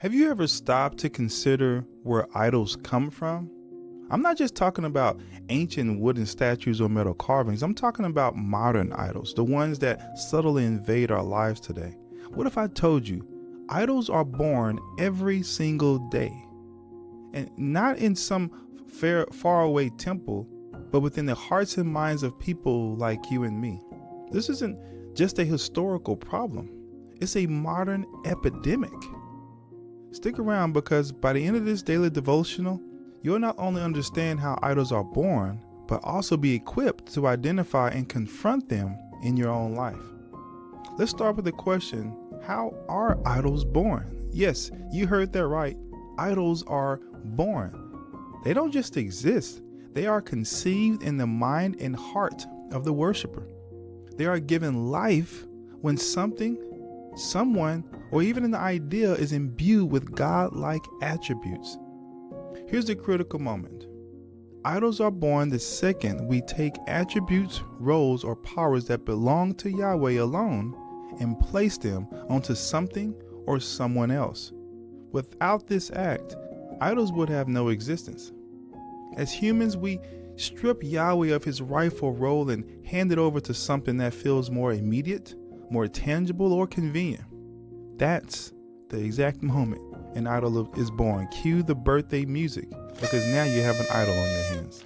Have you ever stopped to consider where idols come from? I'm not just talking about ancient wooden statues or metal carvings. I'm talking about modern idols, the ones that subtly invade our lives today. What if I told you idols are born every single day? And not in some faraway temple, but within the hearts and minds of people like you and me. This isn't just a historical problem. It's a modern epidemic. Stick around, because by the end of this daily devotional, you'll not only understand how idols are born, but also be equipped to identify and confront them in your own life. Let's start with the question, how are idols born? Yes, you heard that right. Idols are born. They don't just exist. They are conceived in the mind and heart of the worshiper. They are given life when something, someone, or even an idea is imbued with God-like attributes. Here's the critical moment. Idols are born the second we take attributes, roles, or powers that belong to Yahweh alone and place them onto something or someone else. Without this act, idols would have no existence. As humans, we strip Yahweh of his rightful role and hand it over to something that feels more immediate, more tangible, or convenient. That's the exact moment an idol is born. Cue the birthday music, because now you have an idol on your hands.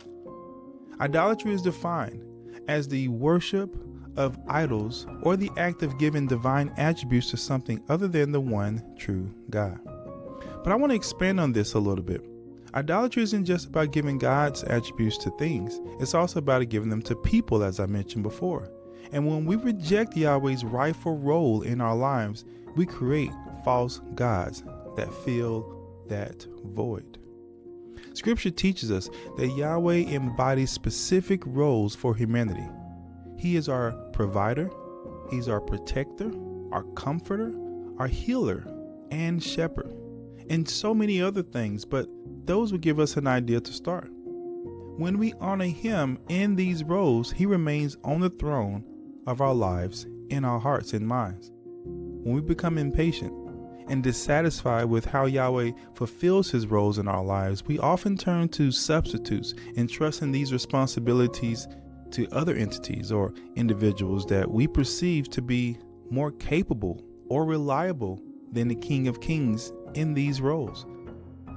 Idolatry is defined as the worship of idols or the act of giving divine attributes to something other than the one true God. But I want to expand on this a little bit. Idolatry isn't just about giving God's attributes to things. It's also about giving them to people, as I mentioned before. And when we reject Yahweh's rightful role in our lives, we create false gods that fill that void. Scripture teaches us that Yahweh embodies specific roles for humanity. He is our provider, he's our protector, our comforter, our healer, and shepherd, and so many other things, but those would give us an idea to start. When we honor him in these roles, he remains on the throne of our lives, in our hearts and minds. When we become impatient and dissatisfied with how Yahweh fulfills his roles in our lives, we often turn to substitutes and trust in these responsibilities to other entities or individuals that we perceive to be more capable or reliable than the King of Kings in these roles.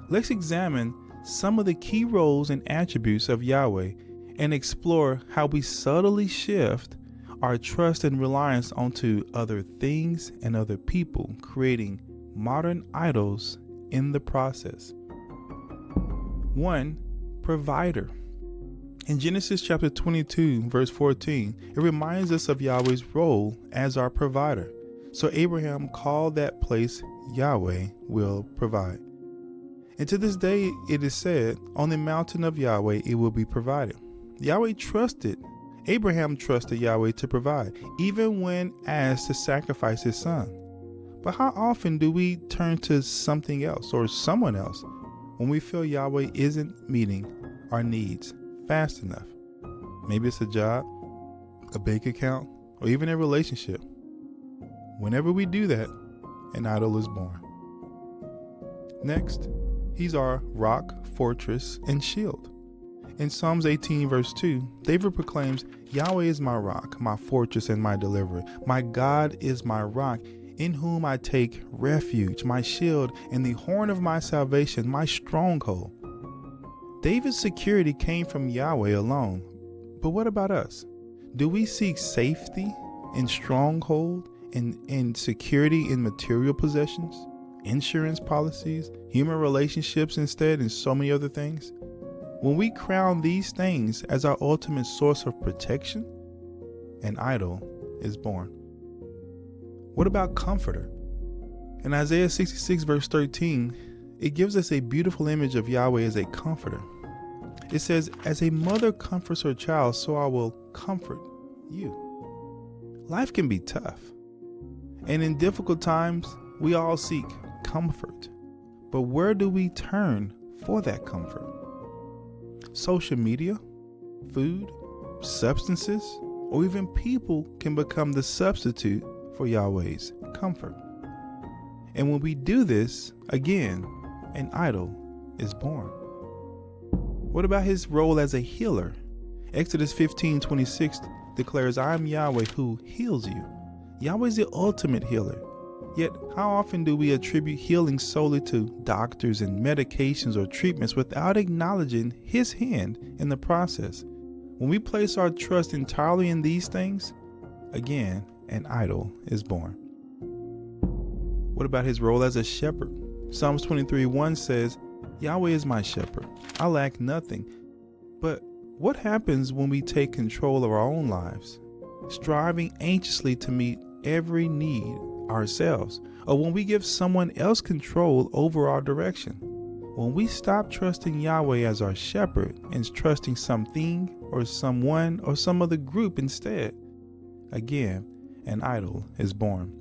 Let's examine some of the key roles and attributes of Yahweh and explore how we subtly shift our trust and reliance onto other things and other people, creating modern idols in the process. 1. Provider. In Genesis chapter 22, verse 14, it reminds us of Yahweh's role as our provider. So Abraham called that place Yahweh will provide. And to this day it is said, on the mountain of Yahweh it will be provided. Abraham trusted Yahweh to provide, even when asked to sacrifice his son. But how often do we turn to something else or someone else when we feel Yahweh isn't meeting our needs fast enough? Maybe it's a job, a bank account, or even a relationship. Whenever we do that, an idol is born. Next, he's our rock, fortress, and shield. In Psalms 18 verse 2, David proclaims, Yahweh is my rock, my fortress, and my deliverer. My God is my rock, in whom I take refuge, my shield, and the horn of my salvation, my stronghold. David's security came from Yahweh alone. But what about us? Do we seek safety and stronghold and security in material possessions, insurance policies, human relationships instead, and so many other things? When we crown these things as our ultimate source of protection, an idol is born. What about comforter? In Isaiah 66 verse 13, it gives us a beautiful image of Yahweh as a comforter. It says, as a mother comforts her child, so I will comfort you. Life can be tough, and in difficult times, we all seek comfort. But where do we turn for that comfort? Social media, food, substances, or even people can become the substitute for Yahweh's comfort. And when we do this, again, an idol is born. What about his role as a healer? Exodus 15:26 declares, I am Yahweh who heals you. Yahweh is the ultimate healer. Yet, how often do we attribute healing solely to doctors and medications or treatments without acknowledging his hand in the process? When we place our trust entirely in these things, again, an idol is born. What about his role as a shepherd? Psalms 23:1 says, Yahweh is my shepherd. I lack nothing. But what happens when we take control of our own lives, striving anxiously to meet every need ourselves, or when we give someone else control over our direction? When we stop trusting Yahweh as our shepherd and trusting something or someone or some other group instead, again, an idol is born.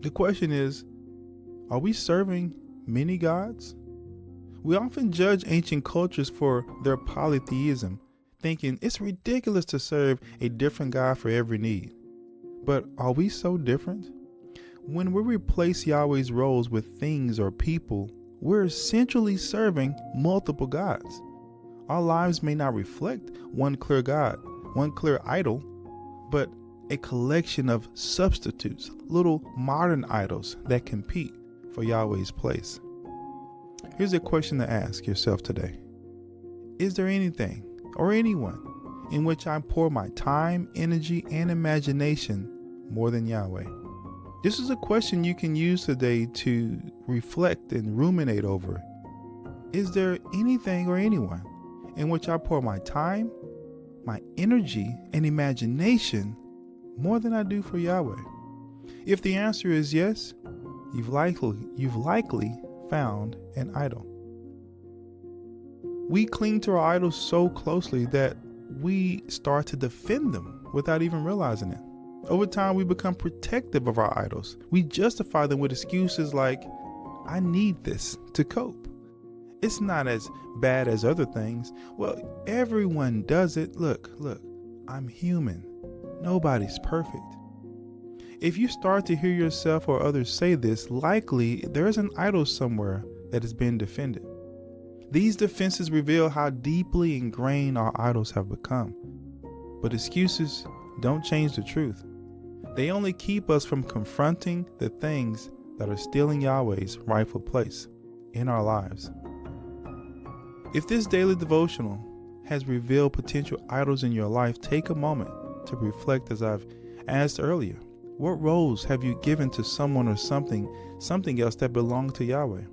The question is, are we serving many gods? We often judge ancient cultures for their polytheism, thinking it's ridiculous to serve a different God for every need. But are we so different? When we replace Yahweh's roles with things or people, we're essentially serving multiple gods. Our lives may not reflect one clear God, one clear idol, but a collection of substitutes, little modern idols that compete for Yahweh's place. Here's a question to ask yourself today. Is there anything or anyone in which I pour my time, energy, and imagination more than Yahweh? This is a question you can use today to reflect and ruminate over. Is there anything or anyone in which I pour my time, my energy, and imagination more than I do for Yahweh? If the answer is yes, you've likely found an idol. We cling to our idols so closely that we start to defend them without even realizing it. Over time, we become protective of our idols. We justify them with excuses like, I need this to cope. It's not as bad as other things. Well, everyone does it. Look, I'm human. Nobody's perfect. If you start to hear yourself or others say this, likely there is an idol somewhere that is being defended. These defenses reveal how deeply ingrained our idols have become. But excuses don't change the truth. They only keep us from confronting the things that are stealing Yahweh's rightful place in our lives. If this daily devotional has revealed potential idols in your life, take a moment to reflect as I've asked earlier. What roles have you given to someone or something else that belong to Yahweh?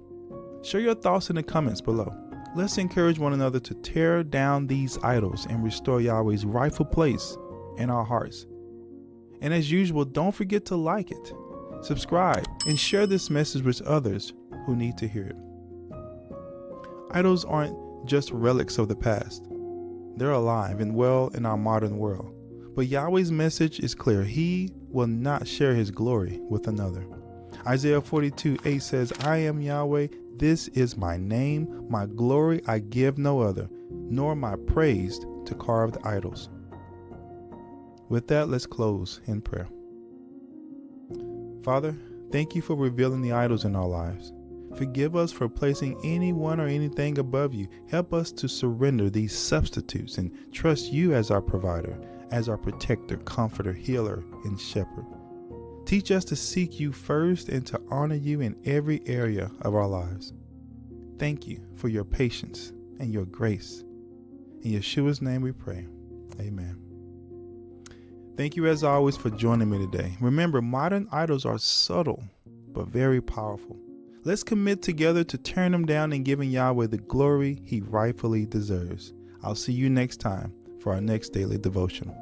Share your thoughts in the comments below. Let's encourage one another to tear down these idols and restore Yahweh's rightful place in our hearts. And as usual, don't forget to like it, subscribe, and share this message with others who need to hear it. Idols aren't just relics of the past. They're alive and well in our modern world. But Yahweh's message is clear. He will not share his glory with another. Isaiah 42:8 says, I am Yahweh, this is my name, my glory I give no other, nor my praise to carved idols. With that, let's close in prayer. Father, thank you for revealing the idols in our lives. Forgive us for placing anyone or anything above you. Help us to surrender these substitutes and trust you as our provider, as our protector, comforter, healer, and shepherd. Teach us to seek you first and to honor you in every area of our lives. Thank you for your patience and your grace. In Yeshua's name we pray. Amen. Thank you as always for joining me today. Remember, modern idols are subtle but very powerful. Let's commit together to tearing them down and giving Yahweh the glory he rightfully deserves. I'll see you next time for our next daily devotional.